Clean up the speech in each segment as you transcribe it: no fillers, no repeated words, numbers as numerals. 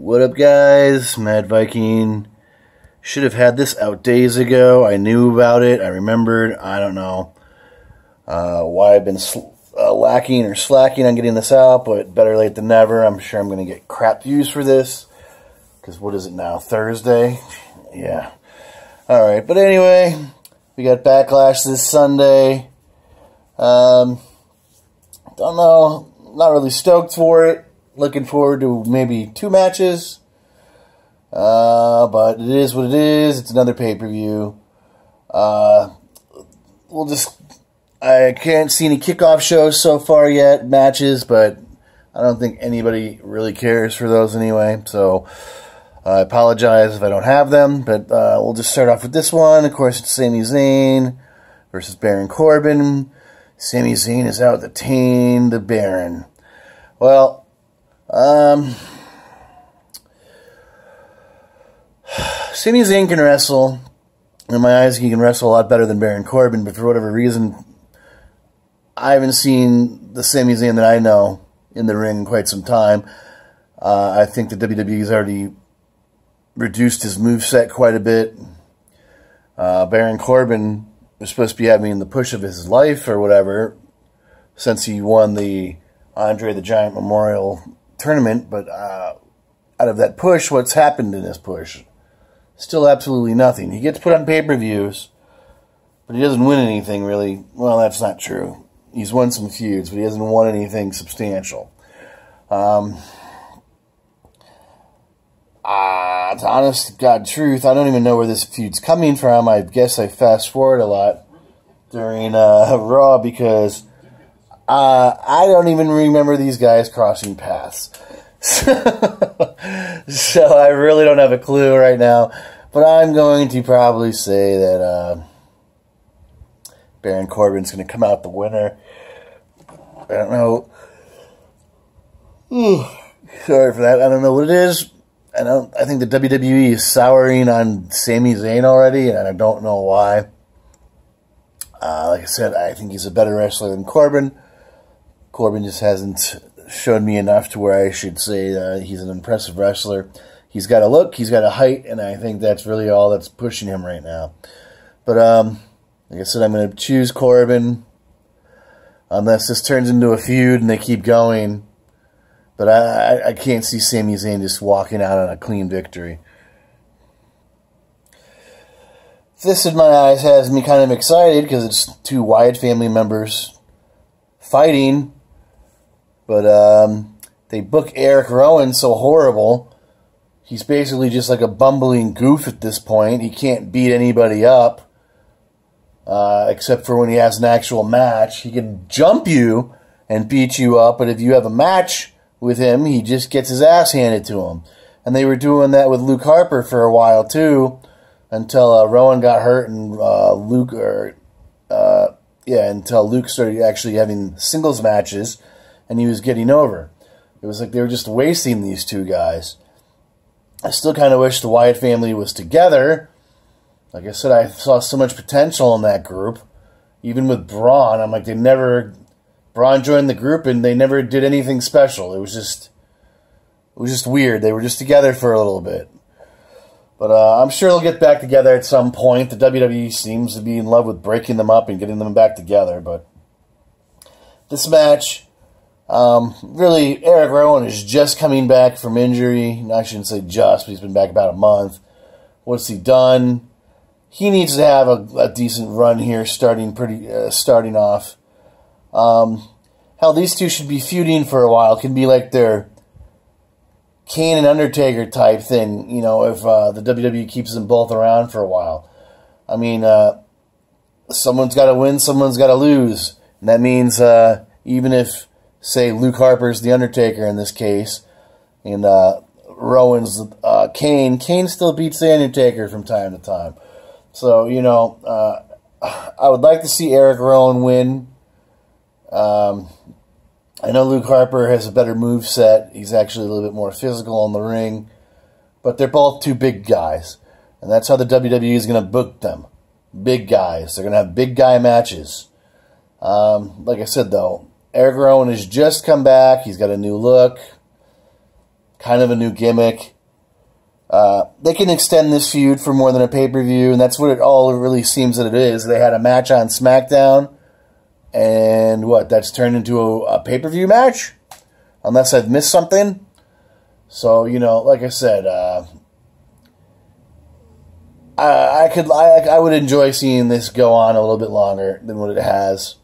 What up, guys? Mad Viking. Should have had this out days ago. I knew about it. I remembered. I don't know why I've been lacking or slacking on getting this out, but better late than never. I'm sure I'm going to get crap views for this. Because what is it now? Thursday? Yeah. Alright, but anyway, we got Backlash this Sunday. Don't know. Not really stoked for it. Looking forward to maybe 2 matches. But it is what it is. It's another pay-per-view. I can't see any kickoff shows so far yet, matches, but I don't think anybody really cares for those anyway. So I apologize if I don't have them, but we'll just start off with this one. Of course, it's Sami Zayn versus Baron Corbin. Sami Zayn is out to tame the Baron. Well, Sami Zayn can wrestle. In my eyes, he can wrestle a lot better than Baron Corbin, but for whatever reason, I haven't seen the Sami Zayn that I know in the ring in quite some time. I think the WWE's already reduced his moveset quite a bit. Baron Corbin was supposed to be having the push of his life or whatever since he won the Andre the Giant Memorial Tournament, but out of that push, what's happened in this push? Still absolutely nothing. He gets put on pay-per-views, but he doesn't win anything really. Well, that's not true. He's won some feuds, but he hasn't won anything substantial. To honest to God truth, I don't even know where this feud's coming from. I guess I fast forward a lot during Raw because I don't even remember these guys crossing paths. So I really don't have a clue right now. But I'm going to probably say that Baron Corbin's going to come out the winner. I don't know. Sorry for that. I don't know what it is. I think the WWE is souring on Sami Zayn already, and I don't know why. Like I said, I think he's a better wrestler than Corbin. Corbin just hasn't shown me enough to where I should say he's an impressive wrestler. He's got a look, he's got a height, and I think that's really all that's pushing him right now. But, like I said, I'm going to choose Corbin unless this turns into a feud and they keep going. But I can't see Sami Zayn just walking out on a clean victory. This, in my eyes, has me kind of excited because it's 2 Wyatt family members fighting. But they book Eric Rowan so horrible. He's basically just like a bumbling goof at this point. He can't beat anybody up. Except for when he has an actual match. He can jump you and beat you up. But if you have a match with him, he just gets his ass handed to him. And they were doing that with Luke Harper for a while too. Until Rowan got hurt and until Luke started actually having singles matches. And he was getting over. It was like they were just wasting these 2 guys. I still kind of wish the Wyatt family was together. Like I said, I saw so much potential in that group. Even with Braun, I'm like, Braun joined the group and they never did anything special. It was just weird. They were just together for a little bit. But I'm sure they'll get back together at some point. The WWE seems to be in love with breaking them up and getting them back together. But this match... really, Eric Rowan is just coming back from injury. I shouldn't say just, but he's been back about a month. What's he done? He needs to have a decent run here, starting off. Hell, these 2 should be feuding for a while. It can be like their Kane and Undertaker type thing, you know, if the WWE keeps them both around for a while. I mean, someone's got to win, someone's got to lose. And that means even if, say, Luke Harper's the Undertaker in this case, and Rowan's Kane. Kane still beats the Undertaker from time to time. So, you know, I would like to see Eric Rowan win. I know Luke Harper has a better moveset. He's actually a little bit more physical in the ring. But they're both 2 big guys. And that's how the WWE is going to book them. Big guys. They're going to have big guy matches. Like I said, though, Eric Rowan has just come back. He's got a new look. Kind of a new gimmick. They can extend this feud for more than a pay-per-view, and that's what it all really seems that it is. They had a match on SmackDown, and that's turned into a pay-per-view match? Unless I've missed something. So, like I said, I would enjoy seeing this go on a little bit longer than what it has,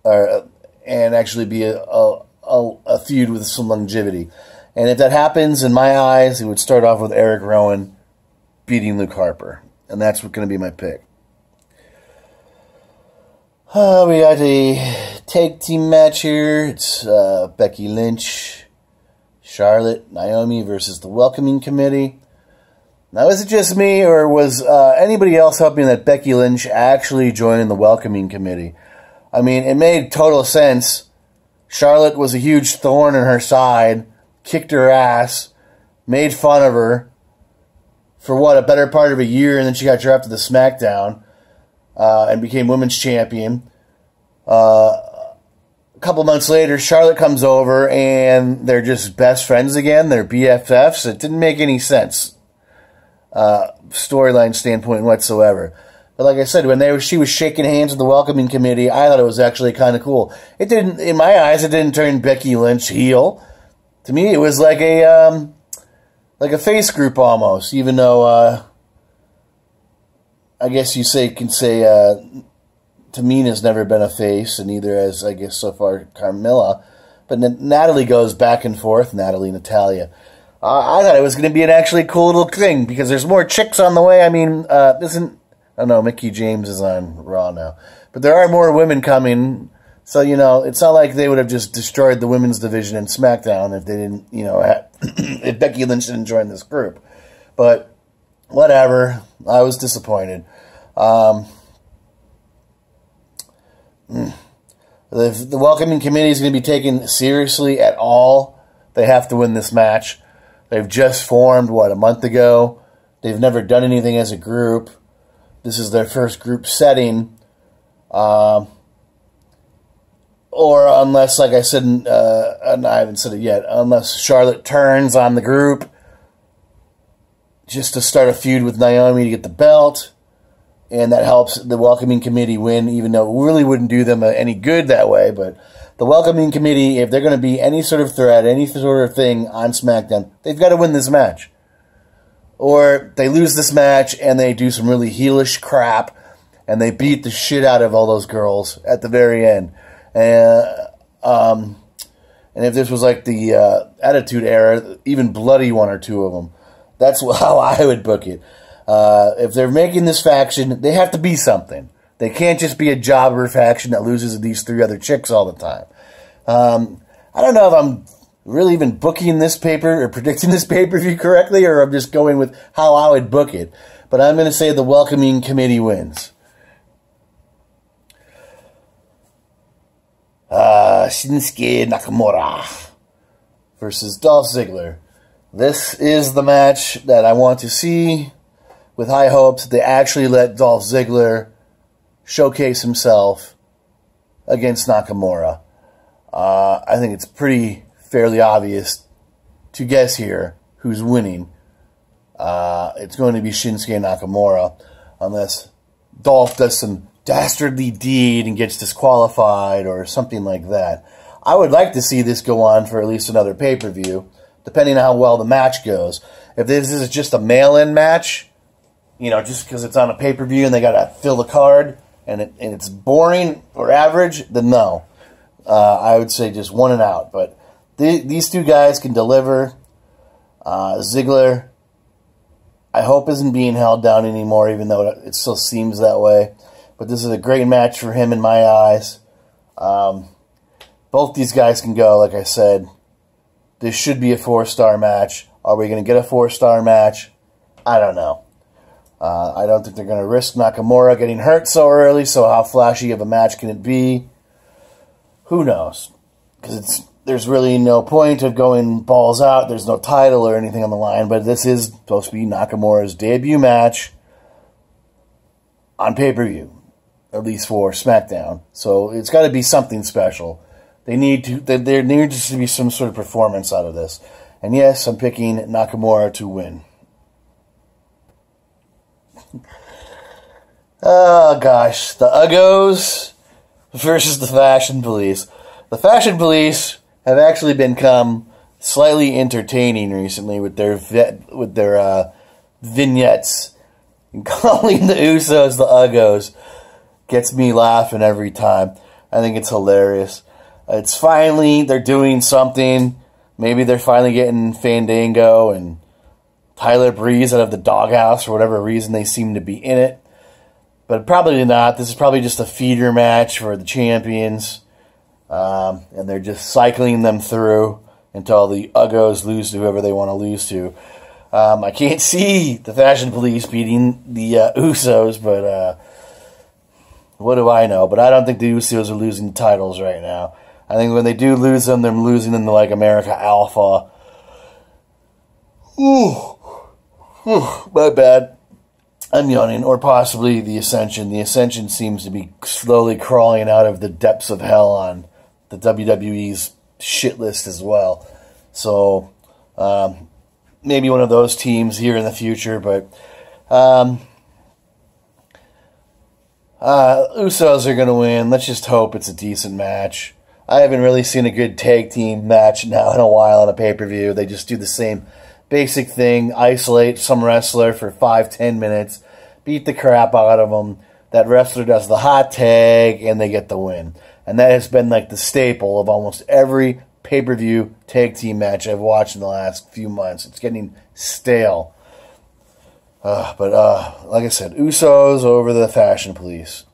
and actually be a feud with some longevity. And if that happens, in my eyes, it would start off with Eric Rowan beating Luke Harper, and that's going to be my pick. We got a tag team match here. It's Becky Lynch, Charlotte, Naomi versus the Welcoming Committee. Now, is it just me, or was anybody else hoping that Becky Lynch actually joined the Welcoming Committee? I mean, it made total sense. Charlotte was a huge thorn in her side, kicked her ass, made fun of her for a better part of a year, and then she got drafted to SmackDown and became Women's Champion. A couple months later, Charlotte comes over, and they're just best friends again. They're BFFs. It didn't make any sense, storyline standpoint whatsoever. But like I said, when she was shaking hands with the Welcoming Committee, I thought it was actually kind of cool. It didn't, in my eyes, it didn't turn Becky Lynch heel. To me, it was like a face group almost, even though I guess can say Tamina's never been a face, and neither has, I guess, so far Carmella. But Natalie goes back and forth, Natalia. I thought it was going to be an actually cool little thing, because there's more chicks on the way. I mean, I don't know, Mickie James is on Raw now. But there are more women coming. So, it's not like they would have just destroyed the women's division in SmackDown if they didn't, if Becky Lynch didn't join this group. But, whatever. I was disappointed. If the Welcoming Committee is going to be taken seriously at all, they have to win this match. They've just formed, a month ago. They've never done anything as a group. This is their first group setting. Or unless, like I said, and I haven't said it yet, unless Charlotte turns on the group just to start a feud with Naomi to get the belt, and that helps the Welcoming Committee win, even though it really wouldn't do them any good that way. But the Welcoming Committee, if they're going to be any sort of threat, any sort of thing on SmackDown, they've got to win this match. Or they lose this match and they do some really heelish crap and they beat the shit out of all those girls at the very end. And if this was like the Attitude Era, even bloody one or two of them. That's how I would book it. If they're making this faction, they have to be something. They can't just be a jobber faction that loses to these three other chicks all the time. I don't know if I'm really even booking this paper or predicting this pay-per-view correctly, or I'm just going with how I would book it. But I'm going to say the Welcoming Committee wins. Shinsuke Nakamura versus Dolph Ziggler. This is the match that I want to see, with high hopes that they actually let Dolph Ziggler showcase himself against Nakamura. I think it's fairly obvious to guess here who's winning. It's going to be Shinsuke Nakamura, unless Dolph does some dastardly deed and gets disqualified or something like that. I would like to see this go on for at least another pay-per-view, depending on how well the match goes. If this is just a mail-in match, just because it's on a pay-per-view and they got to fill the card, and it's boring or average, then no. I would say just one and out. But these two guys can deliver. Ziggler, I hope, isn't being held down anymore, even though it still seems that way. But this is a great match for him in my eyes. Both these guys can go, like I said. This should be a 4-star match. Are we going to get a 4-star match? I don't know. I don't think they're going to risk Nakamura getting hurt so early, so how flashy of a match can it be? Who knows? Because there's really no point of going balls out. There's no title or anything on the line, but this is supposed to be Nakamura's debut match on pay-per-view, at least for SmackDown. So it's got to be something special. There needs to be some sort of performance out of this. And yes, I'm picking Nakamura to win. Oh, gosh. The Uggos versus the Fashion Police. The Fashion Police have actually become slightly entertaining recently with their vignettes. And calling the Usos the Uggos gets me laughing every time. I think it's hilarious. It's finally, they're doing something. Maybe they're finally getting Fandango and Tyler Breeze out of the doghouse for whatever reason they seem to be in it. But probably not. This is probably just a feeder match for the champions. And they're just cycling them through until the Uggos lose to whoever they want to lose to. I can't see the Fashion Police beating the Usos, but what do I know? But I don't think the Usos are losing titles right now. I think when they do lose them, they're losing them to like America Alpha. Ooh, my bad. I'm yawning. Or possibly the Ascension. The Ascension seems to be slowly crawling out of the depths of hell on the WWE's shit list as well. So, maybe one of those teams here in the future, but Usos are going to win. Let's just hope it's a decent match. I haven't really seen a good tag team match now in a while on a pay-per-view. They just do the same basic thing, isolate some wrestler for 5-10 minutes, beat the crap out of them. That wrestler does the hot tag, and they get the win. And that has been like the staple of almost every pay-per-view tag team match I've watched in the last few months. It's getting stale. But like I said, Usos over the Fashion Police.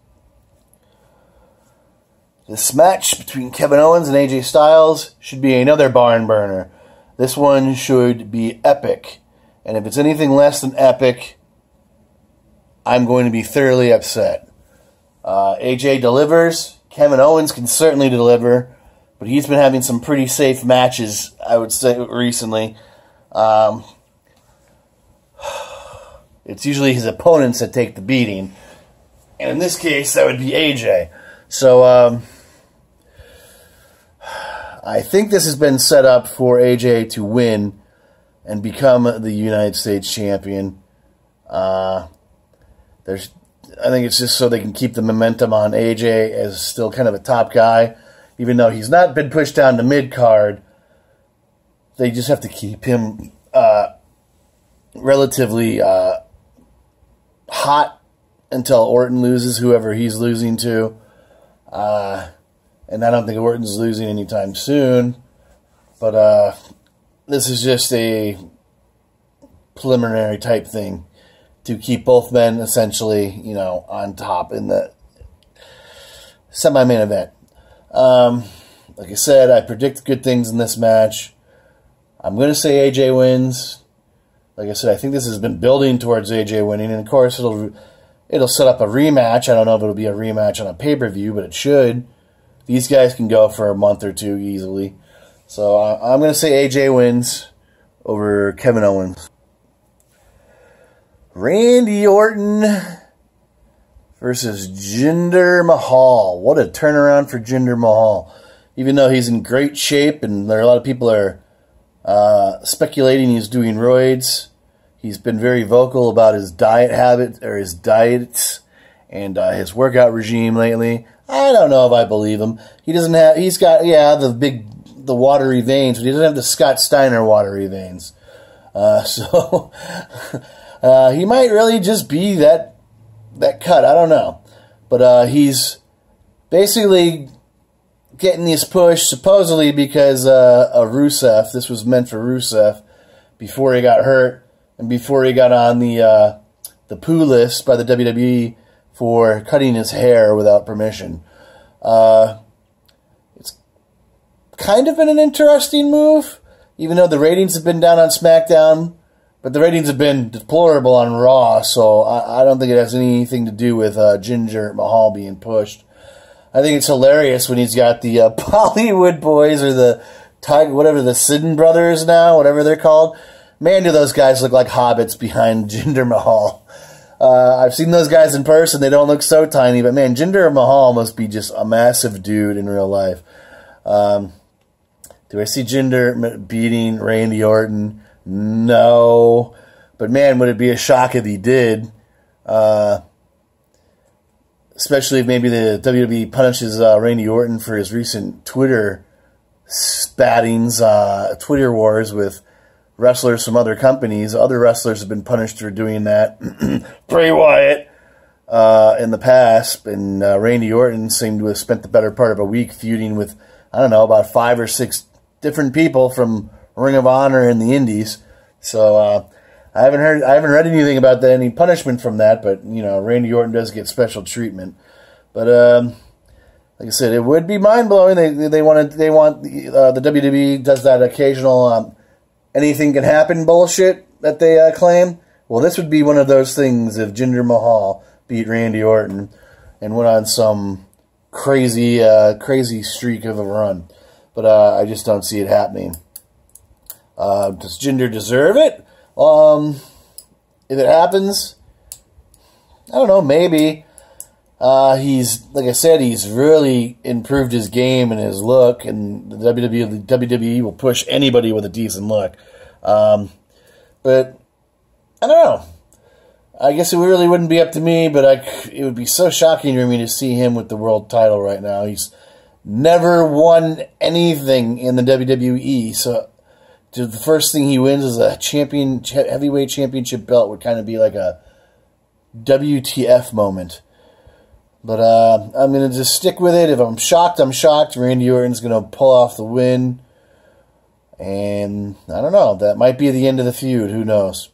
This match between Kevin Owens and AJ Styles should be another barn burner. This one should be epic. And if it's anything less than epic, I'm going to be thoroughly upset. AJ delivers. Kevin Owens can certainly deliver. But he's been having some pretty safe matches, I would say, recently. It's usually his opponents that take the beating. And in this case, that would be AJ. So, I think this has been set up for AJ to win and become the United States champion. I think it's just so they can keep the momentum on AJ as still kind of a top guy. Even though he's not been pushed down to mid-card, they just have to keep him relatively hot until Orton loses whoever he's losing to. And I don't think Orton's losing anytime soon. But this is just a preliminary type thing to keep both men essentially, you know, on top in the semi-main event. Like I said, I predict good things in this match. I'm going to say AJ wins. Like I said, I think this has been building towards AJ winning. And, of course, it'll set up a rematch. I don't know if it'll be a rematch on a pay-per-view, but it should. These guys can go for a month or two easily. So I'm going to say AJ wins over Kevin Owens. Randy Orton versus Jinder Mahal. What a turnaround for Jinder Mahal. Even though he's in great shape and there are a lot of people are speculating he's doing roids, he's been very vocal about his diet habit or his diets and his workout regime lately. I don't know if I believe him. He's got the watery veins, but he doesn't have the Scott Steiner watery veins. So he might really just be that cut. I don't know. But he's basically getting this push supposedly because of Rusev. This was meant for Rusev before he got hurt and before he got on the poo list by the WWE for cutting his hair without permission. It's kind of been an interesting move, even though the ratings have been down on SmackDown, but the ratings have been deplorable on Raw, so I don't think it has anything to do with Jinder Mahal being pushed. I think it's hilarious when he's got the Bollywood boys or the Sidden brothers now, whatever they're called. Man, do those guys look like hobbits behind Jinder Mahal. I've seen those guys in person. They don't look so tiny, but man, Jinder Mahal must be just a massive dude in real life. Do I see Jinder beating Randy Orton? No. But man, would it be a shock if he did. Especially if maybe the WWE punishes Randy Orton for his recent Twitter spattings, Twitter wars with wrestlers from other companies. Other wrestlers have been punished for doing that. Bray Wyatt in the past, and Randy Orton seemed to have spent the better part of a week feuding with, I don't know, about 5 or 6 different people from Ring of Honor and the Indies. So I haven't read anything about any punishment from that, but you know, Randy Orton does get special treatment. But like I said, it would be mind blowing. They want the WWE does that occasional anything can happen bullshit that they claim. Well, this would be one of those things if Jinder Mahal beat Randy Orton and went on some crazy streak of a run. But I just don't see it happening. Does Jinder deserve it? If it happens, I don't know, maybe. He's, like I said, he's really improved his game and his look, and the WWE will push anybody with a decent look. But, I don't know. I guess it really wouldn't be up to me, but it would be so shocking for me to see him with the world title right now. He's never won anything in the WWE, so the first thing he wins is a heavyweight championship belt would kind of be like a WTF moment. But I'm going to just stick with it. If I'm shocked, I'm shocked. Randy Orton's going to pull off the win. And I don't know. That might be the end of the feud. Who knows?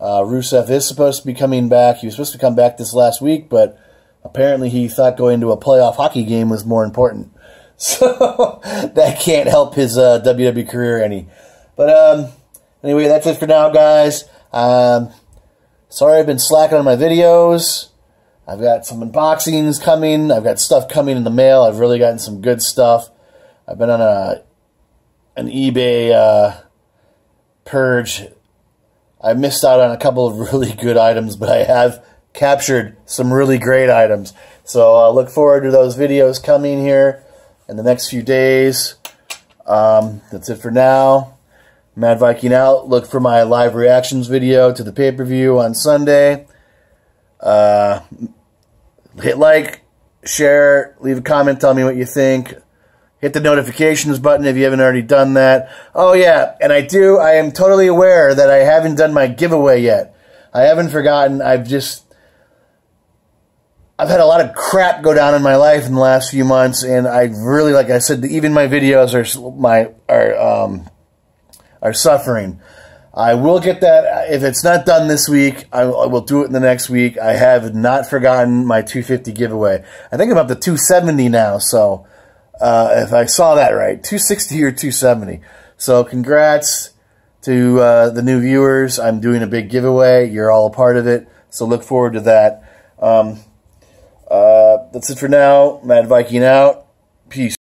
Rusev is supposed to be coming back. He was supposed to come back this last week, but apparently he thought going to a playoff hockey game was more important. So that can't help his WWE career any. But anyway, that's it for now, guys. Sorry I've been slacking on my videos. I've got some unboxings coming. I've got stuff coming in the mail. I've really gotten some good stuff. I've been on an eBay purge. I missed out on a couple of really good items, but I have captured some really great items. So look forward to those videos coming here in the next few days. That's it for now. Mad Viking out. Look for my live reactions video to the pay-per-view on Sunday. Hit like, share, leave a comment, tell me what you think. Hit the notifications button if you haven't already done that. Oh yeah, and I am totally aware that I haven't done my giveaway yet. I haven't forgotten. I've had a lot of crap go down in my life in the last few months, and I really, like I said, even my videos are suffering. I will get that. If it's not done this week, I will do it in the next week. I have not forgotten my 250 giveaway. I think I'm up to 270 now, so if I saw that right, 260 or 270. So congrats to the new viewers. I'm doing a big giveaway. You're all a part of it, so look forward to that. That's it for now. Mad Viking out. Peace.